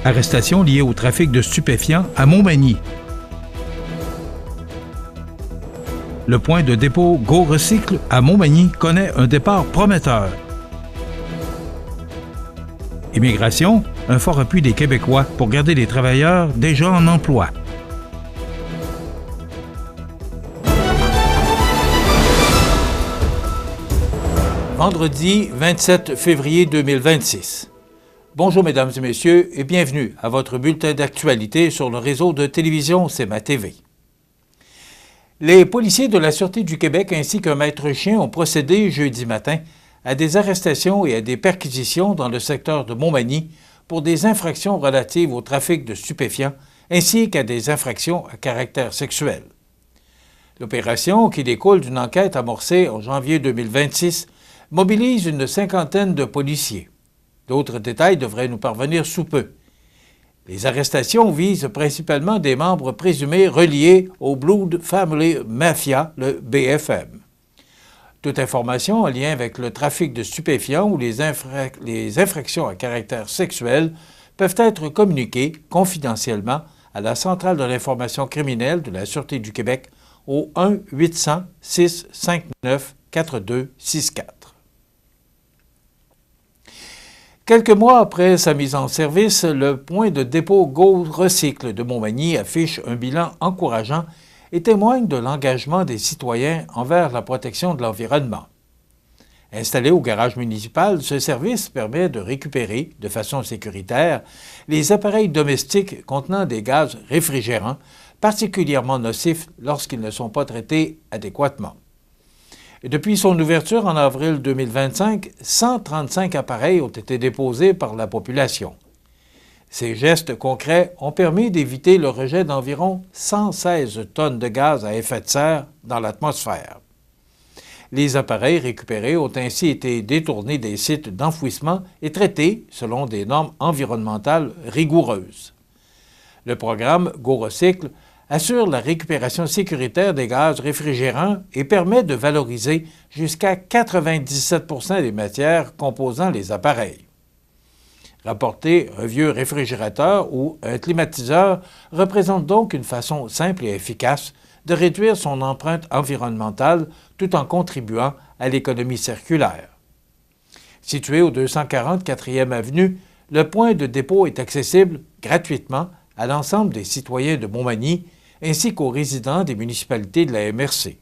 Arrestation liée au trafic de stupéfiants à Montmagny. Le point de dépôt Go Recycle à Montmagny connaît un départ prometteur. Immigration, un fort appui des Québécois pour garder les travailleurs déjà en emploi. Vendredi 27 février 2026. Bonjour mesdames et messieurs et bienvenue à votre bulletin d'actualité sur le réseau de télévision CMA TV. Les policiers de la Sûreté du Québec ainsi qu'un maître chien ont procédé jeudi matin à des arrestations et à des perquisitions dans le secteur de Montmagny pour des infractions relatives au trafic de stupéfiants ainsi qu'à des infractions à caractère sexuel. L'opération, qui découle d'une enquête amorcée en janvier 2026, mobilise une cinquantaine de policiers. D'autres détails devraient nous parvenir sous peu. Les arrestations visent principalement des membres présumés reliés au Blood Family Mafia, le BFM. Toute information en lien avec le trafic de stupéfiants ou les infractions à caractère sexuel peuvent être communiquées confidentiellement à la Centrale de l'information criminelle de la Sûreté du Québec au 1-800-659-4264. Quelques mois après sa mise en service, le point de dépôt Go Recycle de Montmagny affiche un bilan encourageant et témoigne de l'engagement des citoyens envers la protection de l'environnement. Installé au garage municipal, ce service permet de récupérer, de façon sécuritaire, les appareils domestiques contenant des gaz réfrigérants, particulièrement nocifs lorsqu'ils ne sont pas traités adéquatement. Et depuis son ouverture en avril 2025, 135 appareils ont été déposés par la population. Ces gestes concrets ont permis d'éviter le rejet d'environ 116 tonnes de gaz à effet de serre dans l'atmosphère. Les appareils récupérés ont ainsi été détournés des sites d'enfouissement et traités selon des normes environnementales rigoureuses. Le programme Go Recycle assure la récupération sécuritaire des gaz réfrigérants et permet de valoriser jusqu'à 97 % des matières composant les appareils. Rapporter un vieux réfrigérateur ou un climatiseur représente donc une façon simple et efficace de réduire son empreinte environnementale tout en contribuant à l'économie circulaire. Situé au 240 4e avenue, le point de dépôt est accessible gratuitement à l'ensemble des citoyens de Montmagny ainsi qu'aux résidents des municipalités de la MRC.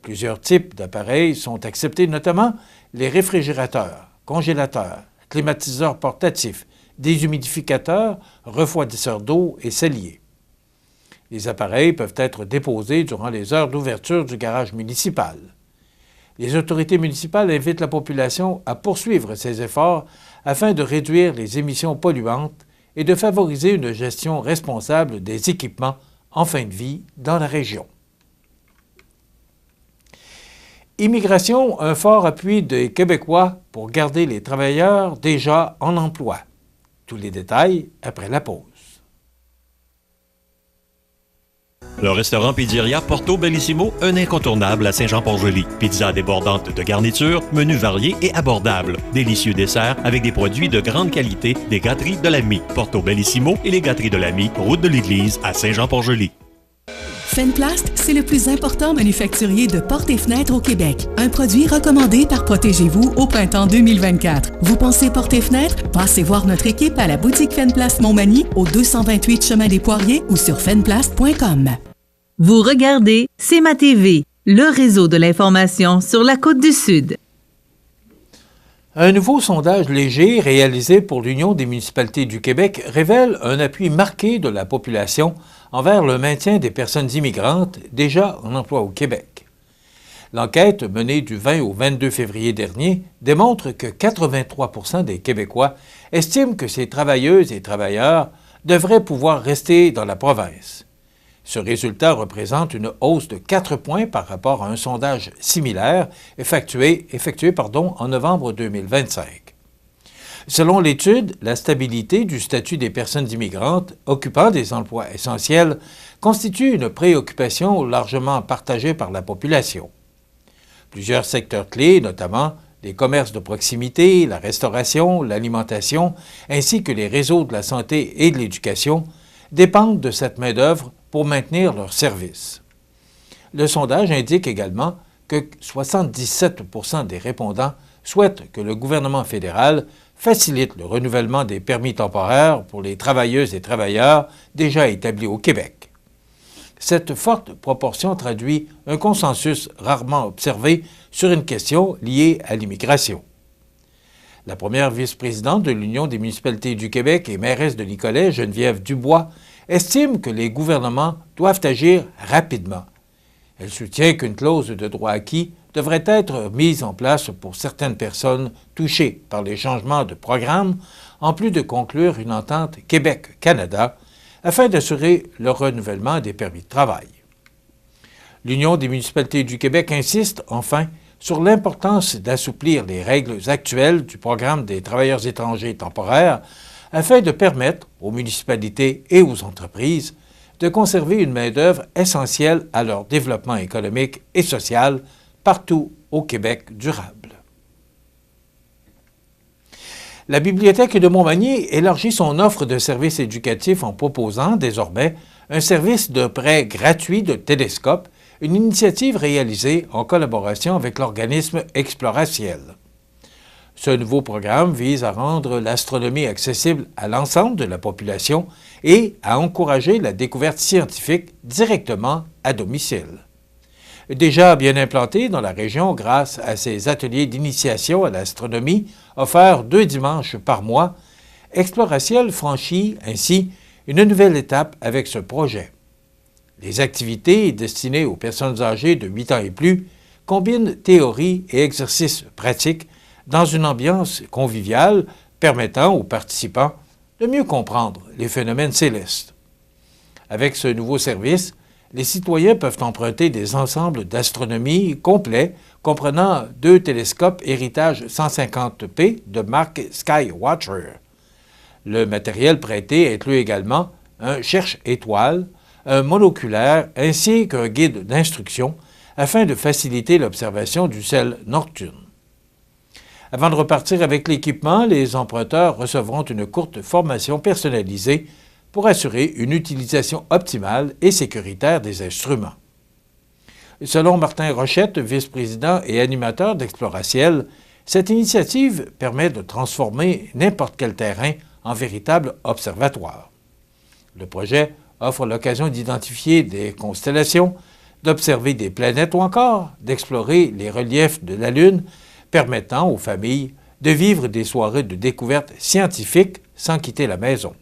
Plusieurs types d'appareils sont acceptés, notamment les réfrigérateurs, congélateurs, climatiseurs portatifs, déshumidificateurs, refroidisseurs d'eau et celliers. Les appareils peuvent être déposés durant les heures d'ouverture du garage municipal. Les autorités municipales invitent la population à poursuivre ces efforts afin de réduire les émissions polluantes et de favoriser une gestion responsable des équipements en fin de vie dans la région. Immigration, un fort appui des Québécois pour garder les travailleurs déjà en emploi. Tous les détails après la pause. Le restaurant Pizzeria Porto Bellissimo, un incontournable à Saint-Jean-Port-Joli. Pizza débordante de garnitures, menus variés et abordables. Délicieux desserts avec des produits de grande qualité des gâteries de l'Ami. Porto Bellissimo et les gâteries de l'Ami, route de l'église à Saint-Jean-Port-Joli. Fenplast, c'est le plus important manufacturier de portes et fenêtres au Québec. Un produit recommandé par Protégez-vous au printemps 2024. Vous pensez portes et fenêtres? Passez voir notre équipe à la boutique Fenplast Montmagny au 228 Chemin des Poiriers ou sur fenplast.com. Vous regardez CMA TV, le réseau de l'information sur la Côte-du-Sud. Un nouveau sondage léger réalisé pour l'Union des municipalités du Québec révèle un appui marqué de la population envers le maintien des personnes immigrantes déjà en emploi au Québec. L'enquête menée du 20 au 22 février dernier démontre que 83 % des Québécois estiment que ces travailleuses et travailleurs devraient pouvoir rester dans la province. Ce résultat représente une hausse de 4 points par rapport à un sondage similaire effectué en novembre 2025. Selon l'étude, la stabilité du statut des personnes immigrantes occupant des emplois essentiels constitue une préoccupation largement partagée par la population. Plusieurs secteurs clés, notamment Les commerces de proximité, la restauration, l'alimentation, ainsi que les réseaux de la santé et de l'éducation dépendent de cette main-d'œuvre pour maintenir leurs services. Le sondage indique également que 77 % des répondants souhaitent que le gouvernement fédéral facilite le renouvellement des permis temporaires pour les travailleuses et travailleurs déjà établis au Québec. Cette forte proportion traduit un consensus rarement observé sur une question liée à l'immigration. La première vice-présidente de l'Union des municipalités du Québec et mairesse de Nicolet, Geneviève Dubois, estime que les gouvernements doivent agir rapidement. Elle soutient qu'une clause de droit acquis devrait être mise en place pour certaines personnes touchées par les changements de programme, en plus de conclure une entente Québec-Canada afin d'assurer le renouvellement des permis de travail. L'Union des municipalités du Québec insiste, enfin, sur l'importance d'assouplir les règles actuelles du programme des travailleurs étrangers temporaires afin de permettre aux municipalités et aux entreprises de conserver une main-d'œuvre essentielle à leur développement économique et social partout au Québec durable. La Bibliothèque de Montmagny élargit son offre de services éducatifs en proposant désormais un service de prêt gratuit de télescopes, une initiative réalisée en collaboration avec l'organisme Exploratiel. Ce nouveau programme vise à rendre l'astronomie accessible à l'ensemble de la population et à encourager la découverte scientifique directement à domicile. Déjà bien implanté dans la région grâce à ses ateliers d'initiation à l'astronomie offerts 2 dimanches par mois, Exploratiel franchit ainsi une nouvelle étape avec ce projet. Les activités destinées aux personnes âgées de 8 ans et plus combinent théorie et exercices pratiques dans une ambiance conviviale permettant aux participants de mieux comprendre les phénomènes célestes. Avec ce nouveau service, les citoyens peuvent emprunter des ensembles d'astronomie complets comprenant 2 télescopes héritage 150p de marque Skywatcher. Le matériel prêté inclut également un cherche-étoiles, un monoculaire ainsi qu'un guide d'instruction afin de faciliter l'observation du ciel nocturne. Avant de repartir avec l'équipement, les emprunteurs recevront une courte formation personnalisée pour assurer une utilisation optimale et sécuritaire des instruments. Selon Martin Rochette, vice-président et animateur d'Exploratiel, cette initiative permet de transformer n'importe quel terrain en véritable observatoire. Le projet offre l'occasion d'identifier des constellations, d'observer des planètes ou encore d'explorer les reliefs de la Lune, permettant aux familles de vivre des soirées de découverte scientifique sans quitter la maison.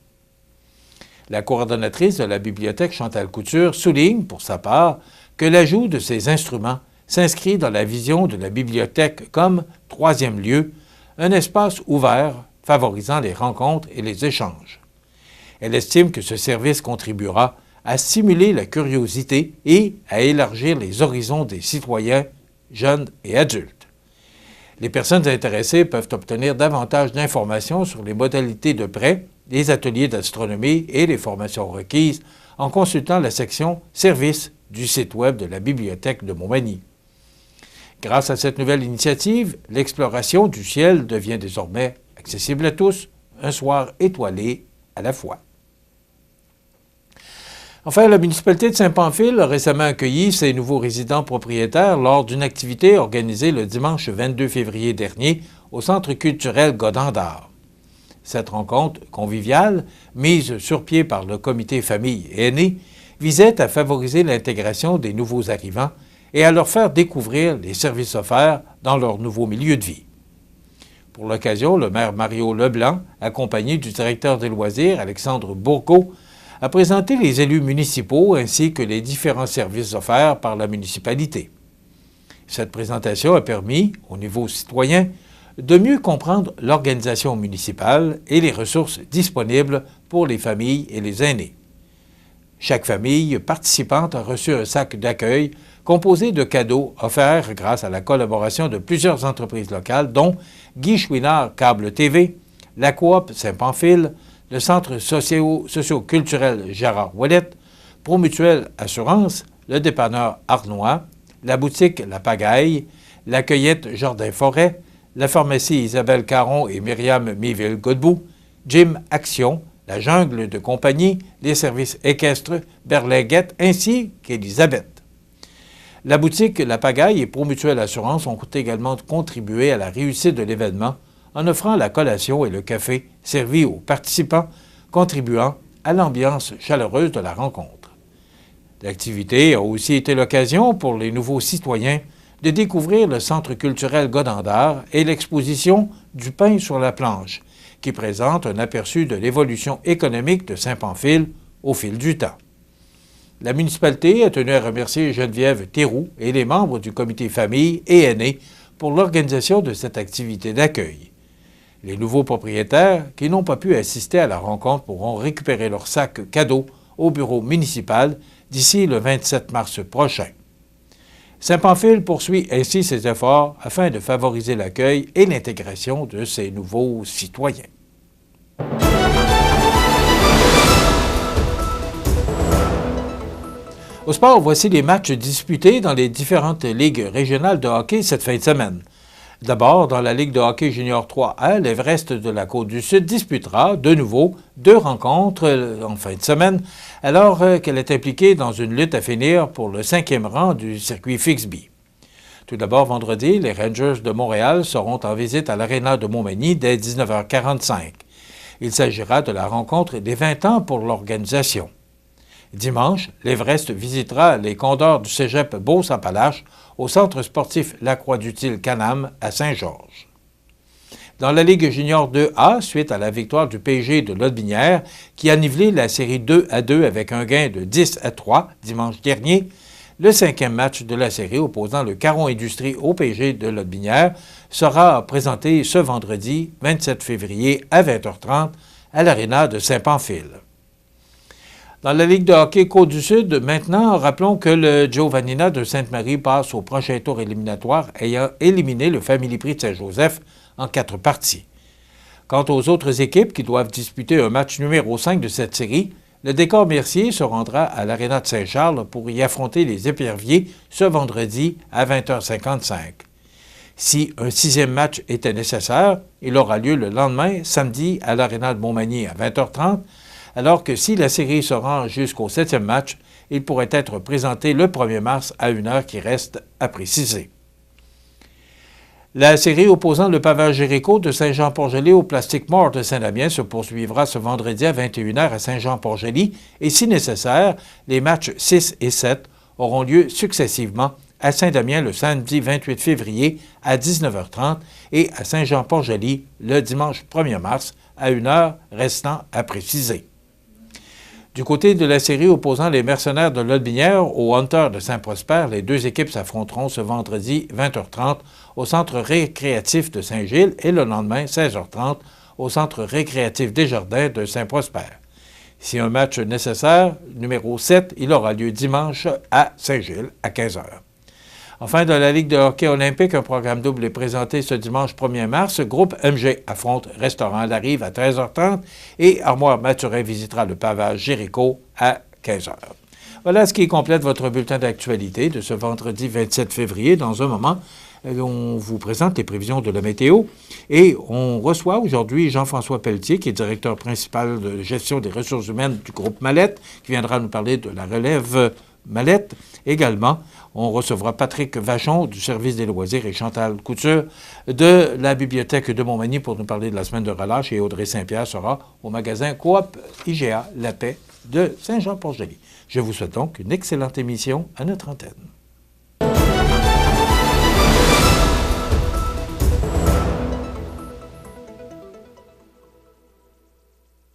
La coordonnatrice de la bibliothèque, Chantal Couture, souligne, pour sa part, que l'ajout de ces instruments s'inscrit dans la vision de la bibliothèque comme troisième lieu, un espace ouvert favorisant les rencontres et les échanges. Elle estime que ce service contribuera à stimuler la curiosité et à élargir les horizons des citoyens, jeunes et adultes. Les personnes intéressées peuvent obtenir davantage d'informations sur les modalités de prêt, les ateliers d'astronomie et les formations requises en consultant la section « Services » du site web de la Bibliothèque de Montmagny. Grâce à cette nouvelle initiative, l'exploration du ciel devient désormais accessible à tous, un soir étoilé à la fois. Enfin, la municipalité de Saint-Pamphile a récemment accueilli ses nouveaux résidents propriétaires lors d'une activité organisée le dimanche 22 février dernier au Centre culturel Godendard. Cette rencontre conviviale, mise sur pied par le comité famille et aînés, visait à favoriser l'intégration des nouveaux arrivants et à leur faire découvrir les services offerts dans leur nouveau milieu de vie. Pour l'occasion, le maire Mario Leblanc, accompagné du directeur des loisirs, Alexandre Bourgault, a présenté les élus municipaux ainsi que les différents services offerts par la municipalité. Cette présentation a permis, au niveau citoyen, de mieux comprendre l'organisation municipale et les ressources disponibles pour les familles et les aînés. Chaque famille participante a reçu un sac d'accueil composé de cadeaux offerts grâce à la collaboration de plusieurs entreprises locales, dont Guy Chouinard Câble TV, la Coop Saint-Pamphile, le Centre socio-culturel Gérard Ouellette, Promutuelle Assurance, le dépanneur Arnois, la boutique La Pagaille, la cueillette Jardin-Forêt, la pharmacie Isabelle Caron et Myriam Miville-Godbout, Gym Action, la jungle de compagnie, les services équestres, Berlinguette ainsi qu'Élisabeth. La boutique La Pagaille et Promutuelle Assurance ont également contribué à la réussite de l'événement en offrant la collation et le café servis aux participants, contribuant à l'ambiance chaleureuse de la rencontre. L'activité a aussi été l'occasion pour les nouveaux citoyens de découvrir le Centre culturel Godendard et l'exposition du pain sur la planche, qui présente un aperçu de l'évolution économique de Saint-Pamphile au fil du temps. La municipalité a tenu à remercier Geneviève Théroux et les membres du comité famille et aînés pour l'organisation de cette activité d'accueil. Les nouveaux propriétaires qui n'ont pas pu assister à la rencontre pourront récupérer leur sac cadeau au bureau municipal d'ici le 27 mars prochain. Saint-Pamphile poursuit ainsi ses efforts afin de favoriser l'accueil et l'intégration de ces nouveaux citoyens. Au sport, voici les matchs disputés dans les différentes ligues régionales de hockey cette fin de semaine. D'abord, dans la Ligue de hockey junior 3A, l'Everest de la Côte-du-Sud disputera de nouveau 2 rencontres en fin de semaine, alors qu'elle est impliquée dans une lutte à finir pour le 5e rang du circuit Fixby. Tout d'abord, vendredi, les Rangers de Montréal seront en visite à l'Aréna de Montmagny dès 19h45. Il s'agira de la rencontre des 20 ans pour l'organisation. Dimanche, l'Everest visitera les Condors du cégep Beauce-en-Palache au centre sportif Lacroix-du-Til-Canam à Saint-Georges. Dans la Ligue junior 2A, suite à la victoire du PSG de Lotbinière, qui a nivelé la série 2-2 avec un gain de 10-3 dimanche dernier, le 5e match de la série opposant le Caron Industrie au PSG de Lotbinière sera présenté ce vendredi 27 février à 20h30 à l'Aréna de Saint-Pamphile. Dans la Ligue de hockey Côte-du-Sud, maintenant, rappelons que le Giovannina de Sainte-Marie passe au prochain tour éliminatoire ayant éliminé le Family Prix de Saint-Joseph en 4 parties. Quant aux autres équipes qui doivent disputer un match numéro 5 de cette série, le Décor Mercier se rendra à l'Aréna de Saint-Charles pour y affronter les Éperviers ce vendredi à 20h55. Si un 6e match était nécessaire, il aura lieu le lendemain, samedi, à l'Aréna de Montmagny à 20h30, alors que si la série se rend jusqu'au 7e match, il pourrait être présenté le 1er mars à 1h qui reste à préciser. La série opposant le Pavage Jéricho de Saint-Jean-Port-Joli au Plastic Mort de Saint-Damien se poursuivra ce vendredi à 21h à Saint-Jean-Port-Joli et, si nécessaire, les matchs 6 et 7 auront lieu successivement à Saint-Damien le samedi 28 février à 19h30 et à Saint-Jean-Port-Joli le dimanche 1er mars à 1h restant à préciser. Du côté de la série opposant les Mercenaires de Lotbinière aux Hunters de Saint-Prosper, les 2 équipes s'affronteront ce vendredi 20h30 au Centre récréatif de Saint-Gilles et le lendemain 16h30 au Centre récréatif des Jardins de Saint-Prosper. Si un match nécessaire, numéro 7, il aura lieu dimanche à Saint-Gilles à 15h. Enfin, dans la Ligue de hockey olympique, un programme double est présenté ce dimanche 1er mars. Groupe MG affronte Restaurant Larive à 13h30 et Armoire Mathurin visitera le Pavage Jéricho à 15h. Voilà ce qui complète votre bulletin d'actualité de ce vendredi 27 février. Dans un moment, on vous présente les prévisions de la météo et on reçoit aujourd'hui Jean-François Pelletier, qui est directeur principal de gestion des ressources humaines du groupe Mallette, qui viendra nous parler de la relève Mallette. Également, on recevra Patrick Vachon du service des loisirs et Chantal Couture de la bibliothèque de Montmagny pour nous parler de la semaine de relâche, et Audrey Saint-Pierre sera au magasin Coop IGA La Paix de Saint-Jean-Port-Joli. Je vous souhaite donc une excellente émission à notre antenne.